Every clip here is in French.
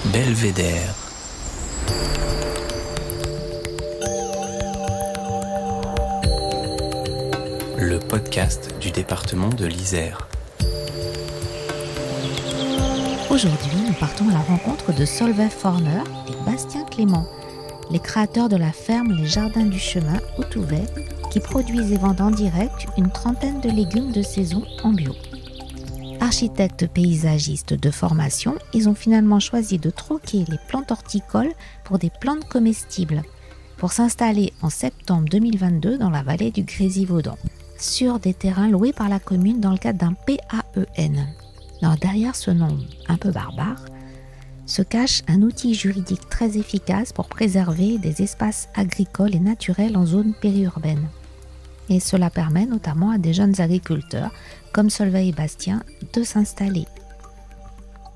Belvédère. Le podcast du département de l'Isère. Aujourd'hui, nous partons à la rencontre de Solveig Forner et Bastien Clément, les créateurs de la ferme Les Jardins du Chemin au Touvet, qui produisent et vendent en direct une trentaine de légumes de saison en bio. Architectes paysagistes de formation, ils ont finalement choisi de troquer les plantes horticoles pour des plantes comestibles pour s'installer en septembre 2022 dans la vallée du Grésivaudan, sur des terrains loués par la commune dans le cadre d'un PAEN. Alors derrière ce nom un peu barbare se cache un outil juridique très efficace pour préserver des espaces agricoles et naturels en zone périurbaine. Et cela permet notamment à des jeunes agriculteurs, comme Solveig et Bastien, de s'installer.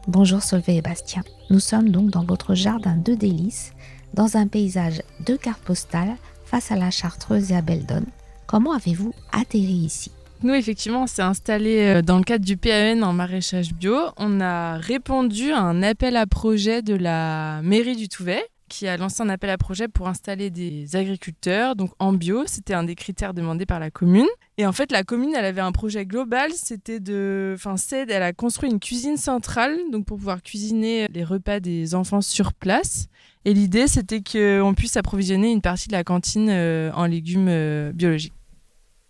Bonjour Solveig et Bastien, nous sommes donc dans votre jardin de délices, dans un paysage de cartes postales, face à la Chartreuse et à Beldonne. Comment avez-vous atterri ici ? Nous, effectivement, on s'est installé dans le cadre du PAEN en maraîchage bio. On a répondu à un appel à projet de la mairie du Touvet, qui a lancé un appel à projet pour installer des agriculteurs, donc en bio. C'était un des critères demandés par la commune. Et en fait, la commune, elle avait un projet global, elle a construit une cuisine centrale, donc pour pouvoir cuisiner les repas des enfants sur place. Et l'idée, c'était qu'on puisse approvisionner une partie de la cantine en légumes biologiques.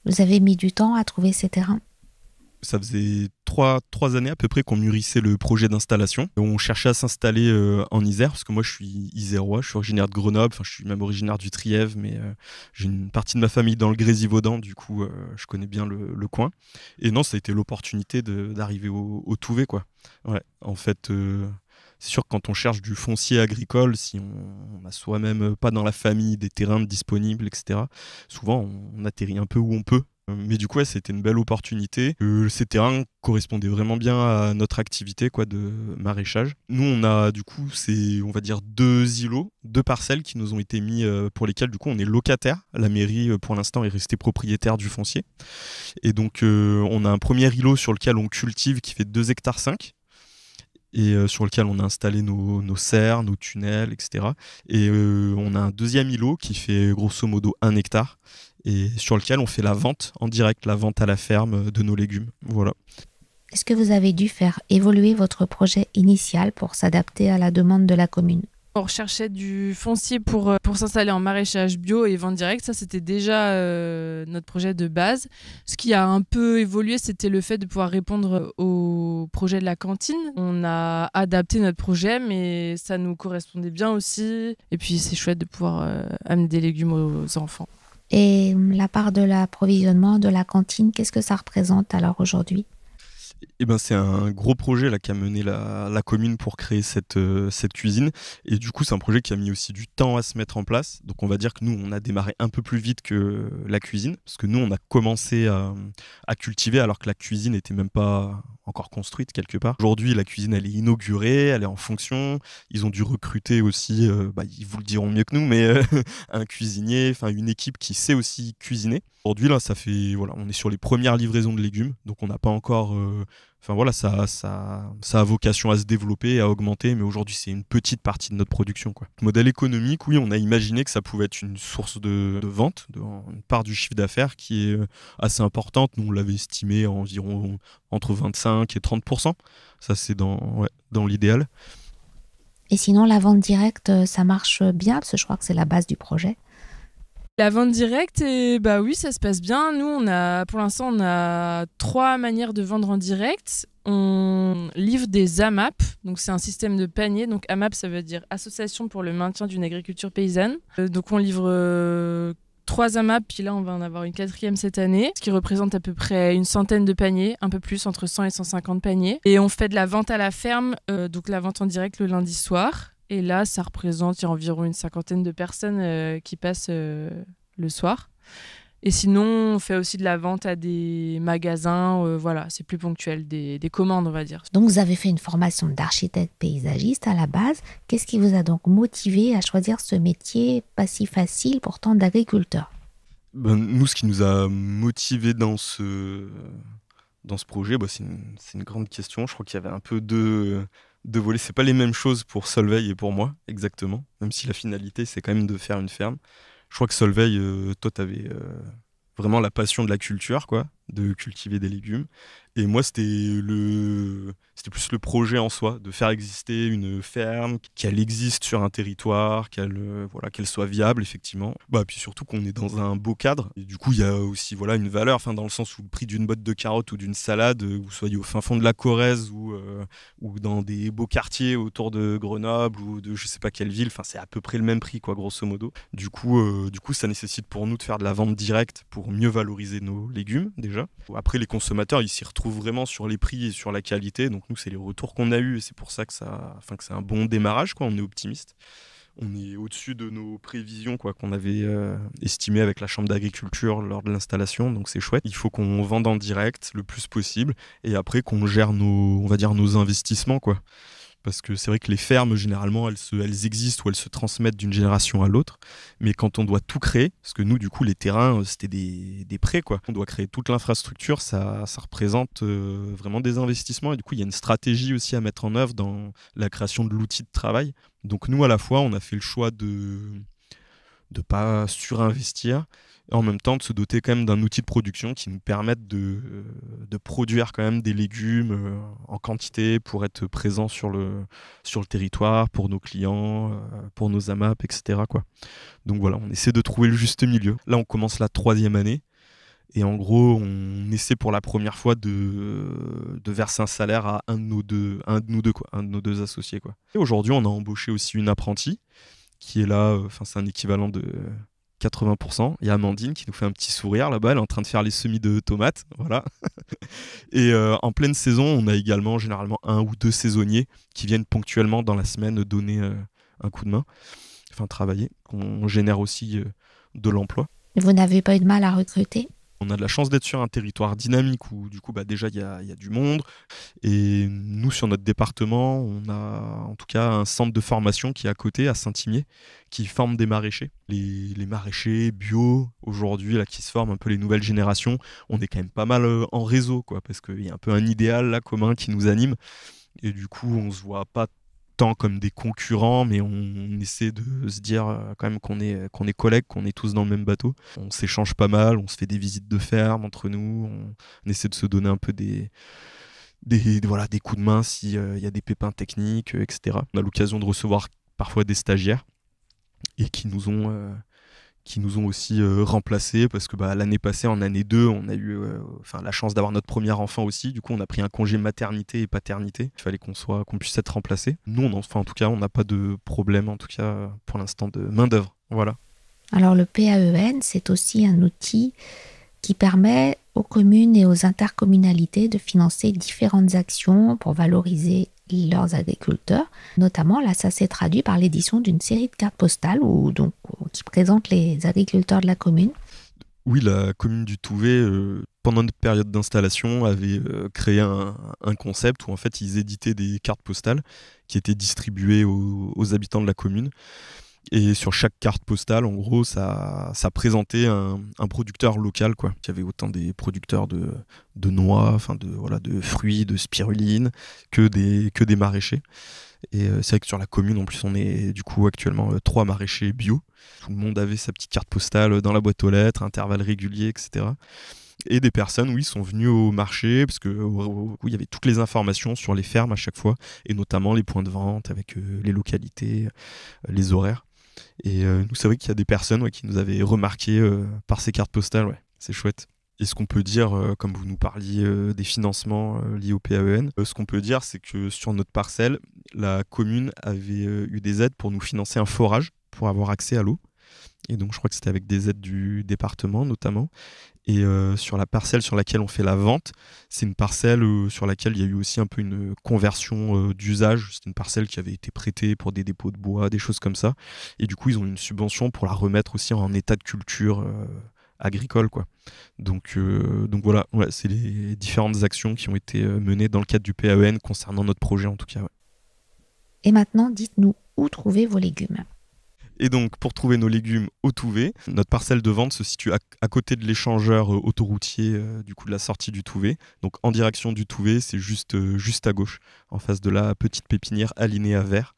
Vous avez mis du temps à trouver ces terrains ? Ça faisait trois années à peu près qu'on mûrissait le projet d'installation. On cherchait à s'installer en Isère, parce que moi je suis isérois, je suis originaire de Grenoble, je suis même originaire du Trièves, mais j'ai une partie de ma famille dans le Grésivaudan, du coup je connais bien le coin. Et non, ça a été l'opportunité d'arriver au Touvet, quoi. Ouais, en fait, c'est sûr que quand on cherche du foncier agricole, si on n'a soi-même pas dans la famille des terrains disponibles, etc., souvent on atterrit un peu où on peut. Mais du coup, ouais, c'était une belle opportunité. Ces terrains correspondaient vraiment bien à notre activité de maraîchage. Nous, on a du coup, on va dire deux îlots, deux parcelles qui nous ont été mis pour lesquelles du coup on est locataire. La mairie, pour l'instant, est restée propriétaire du foncier. Et donc, on a un premier îlot sur lequel on cultive qui fait 2,5 hectares et sur lequel on a installé nos serres, nos tunnels, etc. Et on a un deuxième îlot qui fait grosso modo 1 hectare et sur lequel on fait la vente en direct, la vente à la ferme de nos légumes. Voilà. Est-ce que vous avez dû faire évoluer votre projet initial pour s'adapter à la demande de la commune ? On recherchait du foncier pour s'installer en maraîchage bio et vente directe. Ça, c'était déjà notre projet de base. Ce qui a un peu évolué, c'était le fait de pouvoir répondre au projet de la cantine. On a adapté notre projet, mais ça nous correspondait bien aussi. Et puis, c'est chouette de pouvoir amener des légumes aux enfants. Et la part de l'approvisionnement de la cantine, qu'est-ce que ça représente alors aujourd'hui ? C'est un gros projet là, qu'a mené la commune pour créer cette cuisine. Et du coup, c'est un projet qui a mis aussi du temps à se mettre en place. Donc, on va dire que nous, on a démarré un peu plus vite que la cuisine. Parce que nous, on a commencé à cultiver alors que la cuisine n'était même pas encore construite quelque part. Aujourd'hui, la cuisine, elle est inaugurée, elle est en fonction. Ils ont dû recruter aussi, ils vous le diront mieux que nous, mais un cuisinier, une équipe qui sait aussi cuisiner. Aujourd'hui, là, on est sur les premières livraisons de légumes. Donc, on n'a pas encore... ça a vocation à se développer, à augmenter, mais aujourd'hui c'est une petite partie de notre production, quoi. Modèle économique, oui, on a imaginé que ça pouvait être une source de vente, une part du chiffre d'affaires qui est assez importante. Nous on l'avait estimé à environ entre 25 et 30%. Ça c'est dans l'idéal. Et sinon la vente directe, ça marche bien, parce que je crois que c'est la base du projet. La vente directe, oui, ça se passe bien. Nous, pour l'instant, on a 3 manières de vendre en direct. On livre des AMAP, donc c'est un système de panier. Donc AMAP, ça veut dire Association pour le maintien d'une agriculture paysanne. Donc on livre 3 AMAP, puis là on va en avoir une 4e cette année, ce qui représente à peu près une centaine de paniers, un peu plus, entre 100 et 150 paniers. Et on fait de la vente à la ferme, donc la vente en direct le lundi soir. Et là, ça représente, il y a environ une 50aine de personnes qui passent le soir. Et sinon, on fait aussi de la vente à des magasins, c'est plus ponctuel, des commandes, on va dire. Donc, vous avez fait une formation d'architecte paysagiste à la base. Qu'est-ce qui vous a donc motivé à choisir ce métier pas si facile pourtant d'agriculteur ? Nous, ce qui nous a motivés dans ce projet, c'est une grande question. Je crois qu'il y avait un peu deux deux volets. C'est pas les mêmes choses pour Solveig et pour moi, exactement. Même si la finalité, c'est quand même de faire une ferme. Je crois que Solveig, toi, t'avais vraiment la passion de la culture, quoi, de cultiver des légumes. Et moi, c'était plus le projet en soi, de faire exister une ferme, qu'elle existe sur un territoire, qu'elle soit viable, effectivement. Puis surtout qu'on est dans un beau cadre. Et du coup, il y a aussi une valeur, dans le sens où le prix d'une botte de carottes ou d'une salade, vous soyez au fin fond de la Corrèze ou dans des beaux quartiers autour de Grenoble ou de je sais pas quelle ville, c'est à peu près le même prix, quoi, grosso modo. Du coup, ça nécessite pour nous de faire de la vente directe pour mieux valoriser nos légumes, déjà. Après, les consommateurs, ils s'y retrouvent vraiment sur les prix et sur la qualité. Donc nous, c'est les retours qu'on a eus et c'est pour ça que c'est un bon démarrage, quoi. On est optimiste. On est au-dessus de nos prévisions, quoi, qu'on avait estimées avec la Chambre d'agriculture lors de l'installation. Donc c'est chouette. Il faut qu'on vende en direct le plus possible et après qu'on gère nos investissements, quoi. Parce que c'est vrai que les fermes, généralement, elles existent ou elles se transmettent d'une génération à l'autre. Mais quand on doit tout créer, parce que nous, du coup, les terrains, c'était des prêts, quoi. On doit créer toute l'infrastructure, ça représente vraiment des investissements. Et du coup, il y a une stratégie aussi à mettre en œuvre dans la création de l'outil de travail. Donc nous, à la fois, on a fait le choix de pas surinvestir, et en même temps de se doter quand même d'un outil de production qui nous permette de produire quand même des légumes en quantité pour être présent sur le territoire, pour nos clients, pour nos AMAP, etc., quoi. Donc voilà, on essaie de trouver le juste milieu. Là, on commence la 3e année, et en gros, on essaie pour la première fois de verser un salaire à un de nos deux associés, quoi. Et aujourd'hui, on a embauché aussi une apprentie, qui est là, c'est un équivalent de 80%. Il y a Amandine qui nous fait un petit sourire là-bas, elle est en train de faire les semis de tomates, voilà. Et en pleine saison, on a également généralement 1 ou 2 saisonniers qui viennent ponctuellement dans la semaine donner un coup de main, travailler. On génère aussi de l'emploi. Vous n'avez pas eu de mal à recruter ? On a de la chance d'être sur un territoire dynamique où du coup déjà il y a du monde, et nous sur notre département on a en tout cas un centre de formation qui est à côté à Saint-Imier qui forme des maraîchers, les maraîchers bio aujourd'hui là qui se forment un peu les nouvelles générations. On est quand même pas mal en réseau, quoi, parce qu'il y a un peu un idéal là commun qui nous anime, et du coup on se voit pas tant comme des concurrents, mais on essaie de se dire quand même qu'on est collègues, qu'on est tous dans le même bateau. On s'échange pas mal, on se fait des visites de ferme entre nous, on essaie de se donner un peu des coups de main s'il y a des pépins techniques, etc. On a l'occasion de recevoir parfois des stagiaires et qui nous ont aussi remplacés, parce que l'année passée, en année 2, on a eu la chance d'avoir notre premier enfant aussi. Du coup, on a pris un congé maternité et paternité. Il fallait qu'on puisse être remplacé. Nous, en tout cas, on n'a pas de problème, en tout cas, pour l'instant, de main-d'œuvre. Voilà. Alors, le PAEN, c'est aussi un outil qui permet aux communes et aux intercommunalités de financer différentes actions pour valoriser leurs agriculteurs. Notamment, là, ça s'est traduit par l'édition d'une série de cartes postales qui présentent les agriculteurs de la commune. Oui, la commune du Touvet, pendant notre période d'installation, avait créé un concept où en fait ils éditaient des cartes postales qui étaient distribuées aux habitants de la commune. Et sur chaque carte postale, en gros, ça présentait un producteur local, quoi. Il y avait autant des producteurs de noix, de fruits, de spiruline, que des maraîchers. Et c'est vrai que sur la commune, en plus, on est du coup actuellement 3 maraîchers bio. Tout le monde avait sa petite carte postale dans la boîte aux lettres, intervalles réguliers, etc. Et des personnes, oui, sont venues au marché, parce que il y avait toutes les informations sur les fermes à chaque fois, et notamment les points de vente avec les localités, les horaires. Et nous, c'est vrai qu'il y a des personnes qui nous avaient remarqué par ces cartes postales, ouais, c'est chouette. Et ce qu'on peut dire, comme vous nous parliez des financements liés au PAEN, ce qu'on peut dire, c'est que sur notre parcelle, la commune avait eu des aides pour nous financer un forage pour avoir accès à l'eau. Et donc, je crois que c'était avec des aides du département, notamment. Et sur la parcelle sur laquelle on fait la vente, c'est une parcelle sur laquelle il y a eu aussi un peu une conversion d'usage. C'est une parcelle qui avait été prêtée pour des dépôts de bois, des choses comme ça. Et du coup, ils ont une subvention pour la remettre aussi en état de culture agricole, quoi. Donc voilà, ouais, c'est les différentes actions qui ont été menées dans le cadre du PAEN concernant notre projet, en tout cas. Ouais. Et maintenant, dites-nous où trouver vos légumes. Et donc, pour trouver nos légumes au Touvet, notre parcelle de vente se situe à côté de l'échangeur autoroutier du coup de la sortie du Touvet. Donc, en direction du Touvet, c'est juste à gauche, en face de la petite pépinière alinéa vert.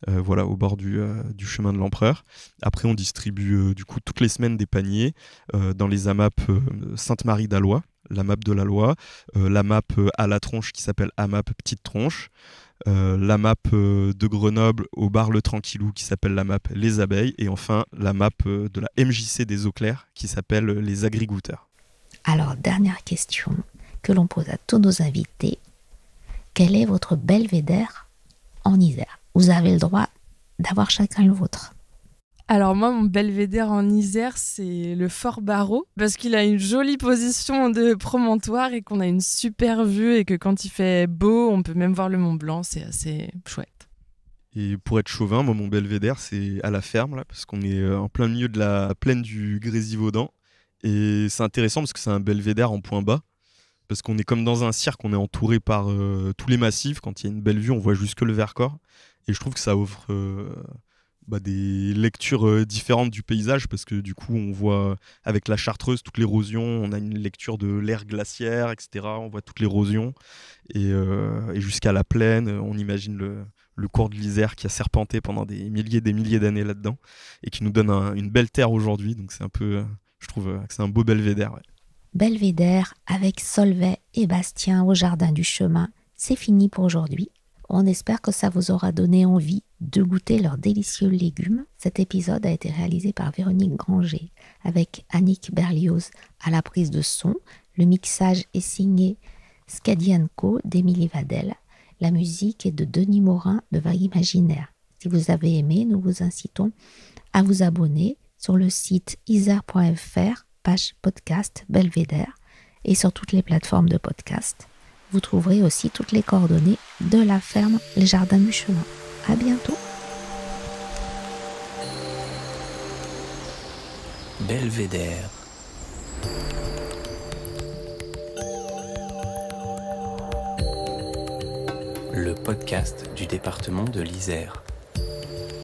Voilà, au bord du chemin de l'Empereur. Après, on distribue du coup toutes les semaines des paniers dans les AMAP Sainte-Marie d'Alois, l'AMAP de la Loi, l'AMAP à la tronche qui s'appelle AMAP Petite Tronche, l'AMAP de Grenoble au bar Le Tranquillou qui s'appelle l'AMAP Les Abeilles, et enfin l'AMAP de la MJC des Eaux Claires qui s'appelle les Agrigouteurs. Alors, dernière question que l'on pose à tous nos invités. Quel est votre belvédère en Isère? Vous avez le droit d'avoir chacun le vôtre. Alors moi, mon belvédère en Isère, c'est le Fort Barreau, parce qu'il a une jolie position de promontoire et qu'on a une super vue, et que quand il fait beau, on peut même voir le Mont Blanc, c'est assez chouette. Et pour être chauvin, moi, mon belvédère, c'est à la ferme, là, parce qu'on est en plein milieu de la plaine du Grésivaudan. Et c'est intéressant parce que c'est un belvédère en point bas, parce qu'on est comme dans un cirque, on est entouré par tous les massifs. Quand il y a une belle vue, on voit jusque le Vercors. Et je trouve que ça offre des lectures différentes du paysage, parce que du coup, on voit avec la Chartreuse toute l'érosion, on a une lecture de l'ère glaciaire, etc. On voit toute l'érosion. Et jusqu'à la plaine, on imagine le cours de l'Isère qui a serpenté pendant des milliers d'années là-dedans, et qui nous donne une belle terre aujourd'hui. Donc c'est un peu, je trouve que c'est un beau belvédère. Ouais. Belvédère avec Solvay et Bastien au Jardin du Chemin. C'est fini pour aujourd'hui. On espère que ça vous aura donné envie de goûter leurs délicieux légumes. Cet épisode a été réalisé par Véronique Granger avec Annick Berlioz à la prise de son. Le mixage est signé Scadi & Co d'Émilie Vadel. La musique est de Denis Morin de Vague Imaginaire. Si vous avez aimé, nous vous incitons à vous abonner sur le site isère.fr, page podcast Belvédère, et sur toutes les plateformes de podcast. Vous trouverez aussi toutes les coordonnées de la ferme Les Jardins du Chemin. À bientôt. Belvédère. Le podcast du département de l'Isère.